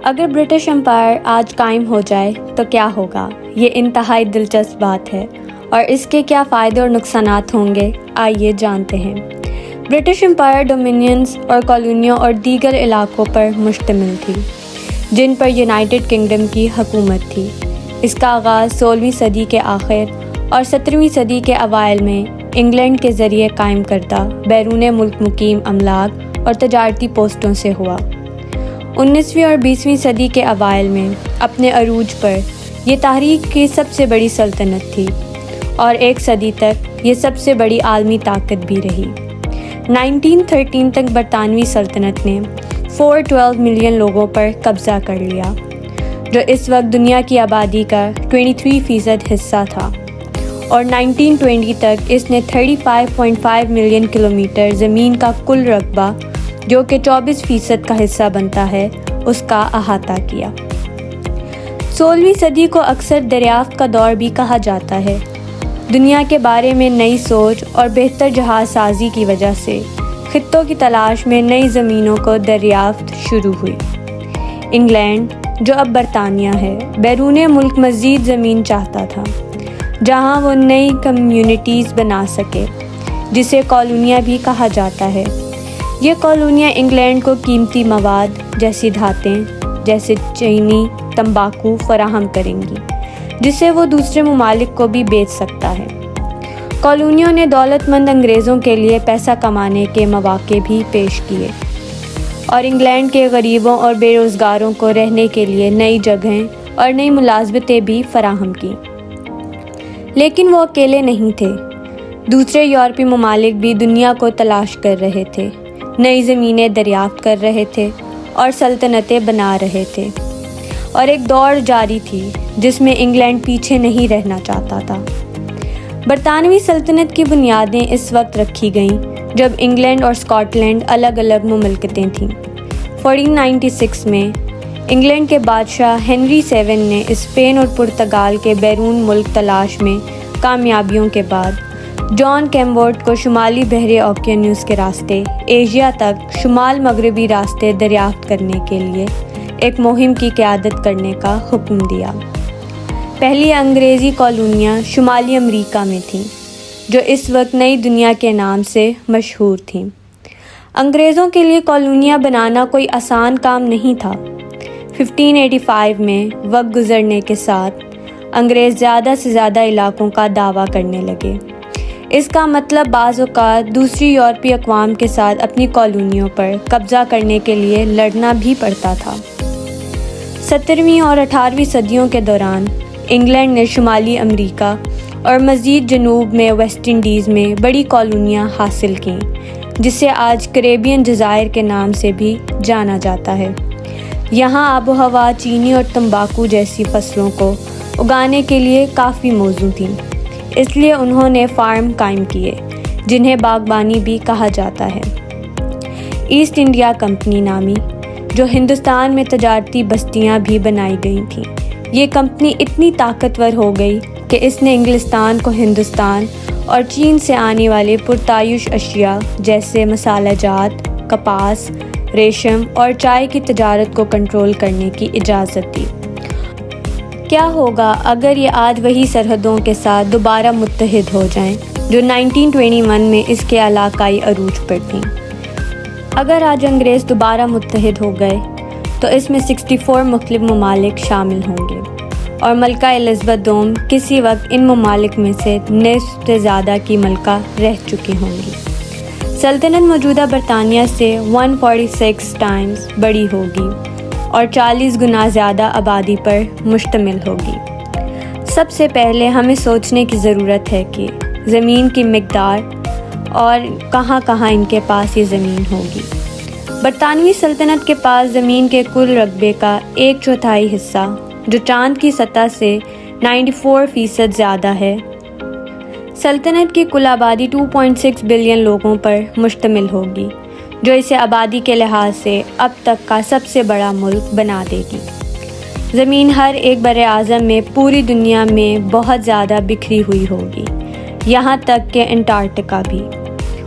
اگر British umpire آج قائم ہو جائے تو کیا ہوگا؟ یہ انتہائی دلچسپ بات ہے اور اس کے کیا فائدے اور نقصانات ہوں گے، آئیے جانتے ہیں۔ برٹش امپائر ڈومینینز اور کالونیوں اور دیگر علاقوں پر مشتمل تھی جن پر یونائٹڈ کنگڈم کی حکومت تھی۔ اس کا آغاز 16ویں صدی کے آخر اور 17ویں صدی کے اوائل میں انگلینڈ کے ذریعے قائم کردہ بیرون ملک مقیم املاک اور تجارتی پوسٹوں سے ہوا۔ 19ویں اور 20ویں صدی کے اوائل میں اپنے عروج پر یہ تاریخ کی سب سے بڑی سلطنت تھی اور ایک صدی تک یہ سب سے بڑی عالمی طاقت بھی رہی۔ 1913 تک برطانوی سلطنت نے 412 ملین لوگوں پر قبضہ کر لیا، جو اس وقت دنیا کی آبادی کا 23% حصہ تھا، اور 1920 تک اس نے 35.5 ملین کلومیٹر زمین کا کل رقبہ، جو کہ 24% کا حصہ بنتا ہے، اس کا احاطہ کیا۔ 16ویں صدی کو اکثر دریافت کا دور بھی کہا جاتا ہے۔ دنیا کے بارے میں نئی سوچ اور بہتر جہاز سازی کی وجہ سے خطوں کی تلاش میں نئی زمینوں کو دریافت شروع ہوئی۔ انگلینڈ، جو اب برطانیہ ہے، بیرون ملک مزید زمین چاہتا تھا جہاں وہ نئی کمیونٹیز بنا سکے، جسے کالونیاں بھی کہا جاتا ہے۔ یہ کالونیاں انگلینڈ کو قیمتی مواد جیسی دھاتیں جیسے چینی، تمباکو فراہم کریں گی، جسے وہ دوسرے ممالک کو بھی بیچ سکتا ہے۔ کالونیوں نے دولت مند انگریزوں کے لیے پیسہ کمانے کے مواقع بھی پیش کیے اور انگلینڈ کے غریبوں اور بے روزگاروں کو رہنے کے لیے نئی جگہیں اور نئی ملازمتیں بھی فراہم کیں۔ لیکن وہ اکیلے نہیں تھے۔ دوسرے یورپی ممالک بھی دنیا کو تلاش کر رہے تھے، نئی زمینیں دریافت کر رہے تھے اور سلطنتیں بنا رہے تھے، اور ایک دوڑ جاری تھی جس میں انگلینڈ پیچھے نہیں رہنا چاہتا تھا۔ برطانوی سلطنت کی بنیادیں اس وقت رکھی گئیں جب انگلینڈ اور اسکاٹ لینڈ الگ الگ مملکتیں تھیں۔ 1496 میں انگلینڈ کے بادشاہ ہنری VII نے اسپین اور پرتگال کے بیرون ملک تلاش میں کامیابیوں کے بعد جان کیمبورٹ کو شمالی بحر اوقیانوس کے راستے ایشیا تک شمال مغربی راستے دریافت کرنے کے لیے ایک مہم کی قیادت کرنے کا حکم دیا۔ پہلی انگریزی کالونیاں شمالی امریکہ میں تھیں، جو اس وقت نئی دنیا کے نام سے مشہور تھیں۔ انگریزوں کے لیے کالونیاں بنانا کوئی آسان کام نہیں تھا۔ 1585 میں وقت گزرنے کے ساتھ انگریز زیادہ سے زیادہ علاقوں کا دعویٰ کرنے لگے۔ اس کا مطلب بعض اوقات دوسری یورپی اقوام کے ساتھ اپنی کالونیوں پر قبضہ کرنے کے لیے لڑنا بھی پڑتا تھا۔ 17ویں اور 18ویں صدیوں کے دوران انگلینڈ نے شمالی امریکہ اور مزید جنوب میں ویسٹ انڈیز میں بڑی کالونیاں حاصل کیں، جسے آج کریبین جزائر کے نام سے بھی جانا جاتا ہے۔ یہاں آب و ہوا چینی اور تمباکو جیسی فصلوں کو اگانے کے لیے کافی موزوں تھیں، اس لیے انہوں نے فارم قائم کیے جنہیں باغبانی بھی کہا جاتا ہے۔ ایسٹ انڈیا کمپنی نامی، جو ہندوستان میں تجارتی بستیاں بھی بنائی گئی تھیں، یہ کمپنی اتنی طاقتور ہو گئی کہ اس نے انگلستان کو ہندوستان اور چین سے آنے والے پرتعیش اشیاء جیسے مسالہ جات، کپاس، ریشم اور چائے کی تجارت کو کنٹرول کرنے کی اجازت دی۔ کیا ہوگا اگر یہ آج وہی سرحدوں کے ساتھ دوبارہ متحد ہو جائیں جو 1921 میں اس کے علاقائی عروج پر تھیں؟ اگر آج انگریز دوبارہ متحد ہو گئے تو اس میں 64 مختلف ممالک شامل ہوں گے، اور ملکہ الزبتھ دوم کسی وقت ان ممالک میں سے نصف سے زیادہ کی ملکہ رہ چکی ہوں گی۔ سلطنت موجودہ برطانیہ سے 146 ٹائمز بڑی ہوگی اور 40 گنا زیادہ آبادی پر مشتمل ہوگی۔ سب سے پہلے ہمیں سوچنے کی ضرورت ہے کہ زمین کی مقدار اور کہاں کہاں ان کے پاس یہ زمین ہوگی۔ برطانوی سلطنت کے پاس زمین کے کل رقبے کا 1/4 حصہ، جو چاند کی سطح سے 94% زیادہ ہے۔ سلطنت کی کل آبادی 2.6 بلین لوگوں پر مشتمل ہوگی، جو اسے آبادی کے لحاظ سے اب تک کا سب سے بڑا ملک بنا دے گی۔ زمین ہر ایک براعظم میں پوری دنیا میں بہت زیادہ بکھری ہوئی ہوگی، یہاں تک کہ انٹارکٹیکا بھی،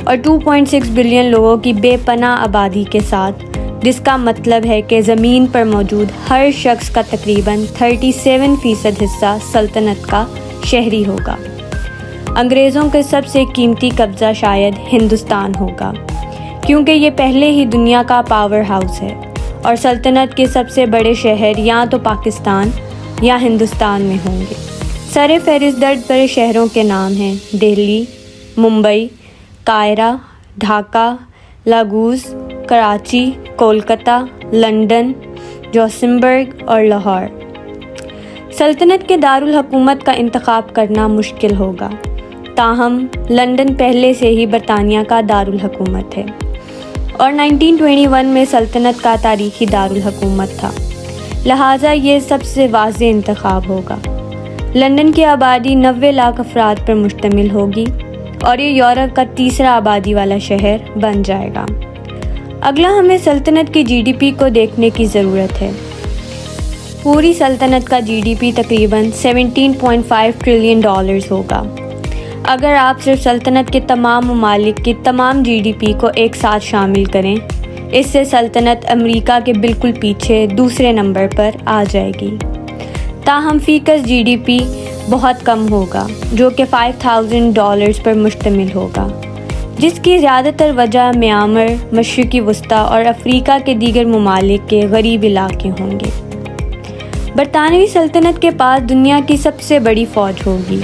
اور 2.6 بلین لوگوں کی بے پناہ آبادی کے ساتھ جس کا مطلب ہے کہ زمین پر موجود ہر شخص کا تقریباً 37% حصہ سلطنت کا شہری ہوگا۔ انگریزوں کے سب سے قیمتی قبضہ شاید ہندوستان ہوگا، کیونکہ یہ پہلے ہی دنیا کا پاور ہاؤس ہے، اور سلطنت کے سب سے بڑے شہر یا تو پاکستان یا ہندوستان میں ہوں گے۔ سر فہرست بڑے شہروں کے نام ہیں: دہلی، ممبئی، قاہرہ، Dhaka, Lagos, Karachi, Kolkata, London, Johannesburg اور لاہور۔ سلطنت کے دارالحکومت کا انتخاب کرنا مشکل ہوگا، تاہم لندن پہلے سے ہی برطانیہ کا دارالحکومت ہے اور 1921 میں سلطنت کا تاریخی دارالحکومت تھا، لہٰذا یہ سب سے واضح انتخاب ہوگا۔ لندن کی آبادی 90 لاکھ افراد پر مشتمل ہوگی اور یہ یورپ کا تیسرا آبادی والا شہر بن جائے گا۔ اگلا ہمیں سلطنت کی جی ڈی پی کو دیکھنے کی ضرورت ہے۔ پوری سلطنت کا جی ڈی پی تقریباً $17.5 ٹریلین ہوگا۔ اگر آپ صرف سلطنت کے تمام ممالک کی تمام جی ڈی پی کو ایک ساتھ شامل کریں، اس سے سلطنت امریکہ کے بالکل پیچھے دوسرے نمبر پر آ جائے گی۔ تاہم فی کس جی ڈی پی بہت کم ہوگا، جو کہ $5,000 پر مشتمل ہوگا، جس کی زیادہ تر وجہ میانمار، مشرقی وسطی اور افریقہ کے دیگر ممالک کے غریب علاقے ہوں گے۔ برطانوی سلطنت کے پاس دنیا کی سب سے بڑی فوج ہوگی،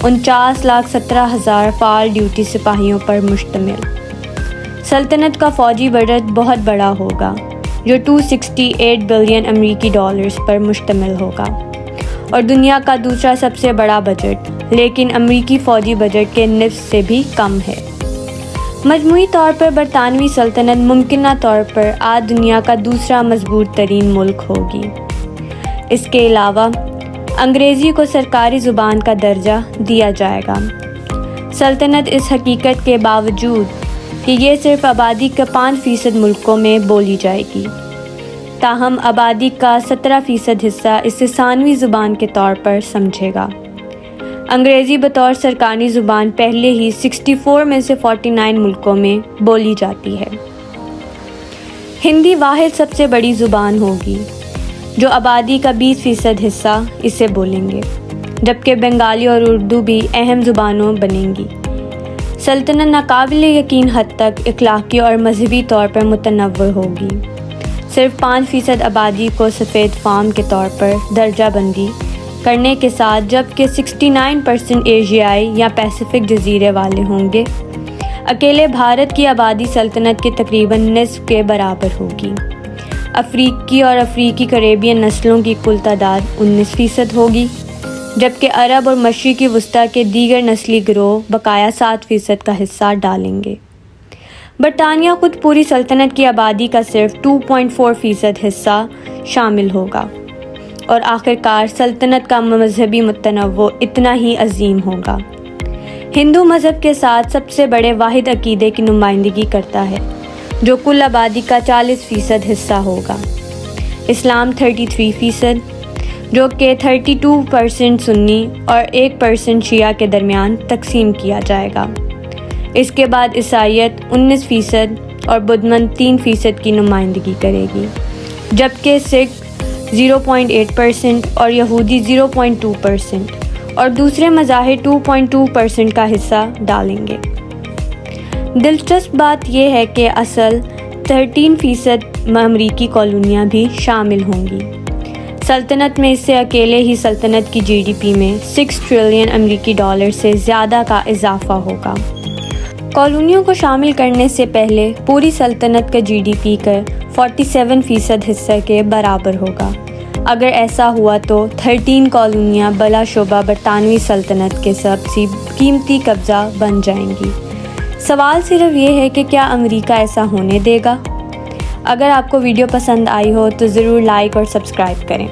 49,17,000 فعال ڈیوٹی سپاہیوں پر مشتمل۔ سلطنت کا فوجی بجٹ بہت بڑا ہوگا، جو $268 بلین امریکی پر مشتمل ہوگا، اور دنیا کا دوسرا سب سے بڑا بجٹ، لیکن امریکی فوجی بجٹ کے نصف سے بھی کم ہے۔ مجموعی طور پر برطانوی سلطنت ممکنہ طور پر آج دنیا کا دوسرا مضبوط ترین ملک ہوگی۔ اس کے علاوہ انگریزی کو سرکاری زبان کا درجہ دیا جائے گا۔ سلطنت اس حقیقت کے باوجود کہ یہ صرف آبادی کے 5% ملکوں میں بولی جائے گی، تاہم آبادی کا 17% حصہ اسے ثانوی زبان کے طور پر سمجھے گا۔ انگریزی بطور سرکاری زبان پہلے ہی 64 میں سے 49 ملکوں میں بولی جاتی ہے۔ ہندی واحد سب سے بڑی زبان ہوگی، جو آبادی کا 20% حصہ اسے بولیں گے، جبکہ بنگالی اور اردو بھی اہم زبانوں بنیں گی۔ سلطنت ناقابل یقین حد تک اخلاقی اور مذہبی طور پر متنوع ہوگی۔ صرف 5% آبادی کو سفید فام کے طور پر درجہ بندی کرنے کے ساتھ، جبکہ 69% ایشیائی یا پیسیفک جزیرے والے ہوں گے۔ اکیلے بھارت کی آبادی سلطنت کے تقریباً نصف کے برابر ہوگی۔ افریقی اور افریقی کریبین نسلوں کی کل تعداد 19% ہوگی، جبکہ عرب اور مشرقی وسطی کے دیگر نسلی گروہ بقایا 7% کا حصہ ڈالیں گے۔ برطانیہ خود پوری سلطنت کی آبادی کا صرف 2.4% حصہ شامل ہوگا، اور آخرکار سلطنت کا مذہبی متنوع اتنا ہی عظیم ہوگا۔ ہندو مذہب کے ساتھ سب سے بڑے واحد عقیدے کی نمائندگی کرتا ہے، جو کل آبادی کا 40% حصہ ہوگا۔ اسلام 33%، جو کہ 32% سنی اور 1% شیعہ کے درمیان تقسیم کیا جائے گا۔ اس کے بعد عیسائیت 19% اور بدھ مت 3% کی نمائندگی کرے گی، جبکہ سکھ 0.8% اور یہودی 0.2% اور دوسرے مذاہب 2.2% کا حصہ ڈالیں گے۔ دلچسپ بات یہ ہے کہ اصل 13% امریکی کالونیاں بھی شامل ہوں گی۔ سلطنت میں اس سے اکیلے ہی سلطنت کی جی ڈی پی میں $6 ٹریلین امریکی سے زیادہ کا اضافہ ہوگا۔ کالونیوں کو شامل کرنے سے پہلے پوری سلطنت کا جی ڈی پی کا 47% حصہ کے برابر ہوگا۔ اگر ایسا ہوا تو 13 کالونیاں بلا شبہ برطانوی سلطنت کے سب سے قیمتی قبضہ بن جائیں گی۔ سوال صرف یہ ہے کہ کیا امریکہ ایسا ہونے دے گا؟ اگر آپ کو ویڈیو پسند آئی ہو تو ضرور لائک اور سبسکرائب کریں۔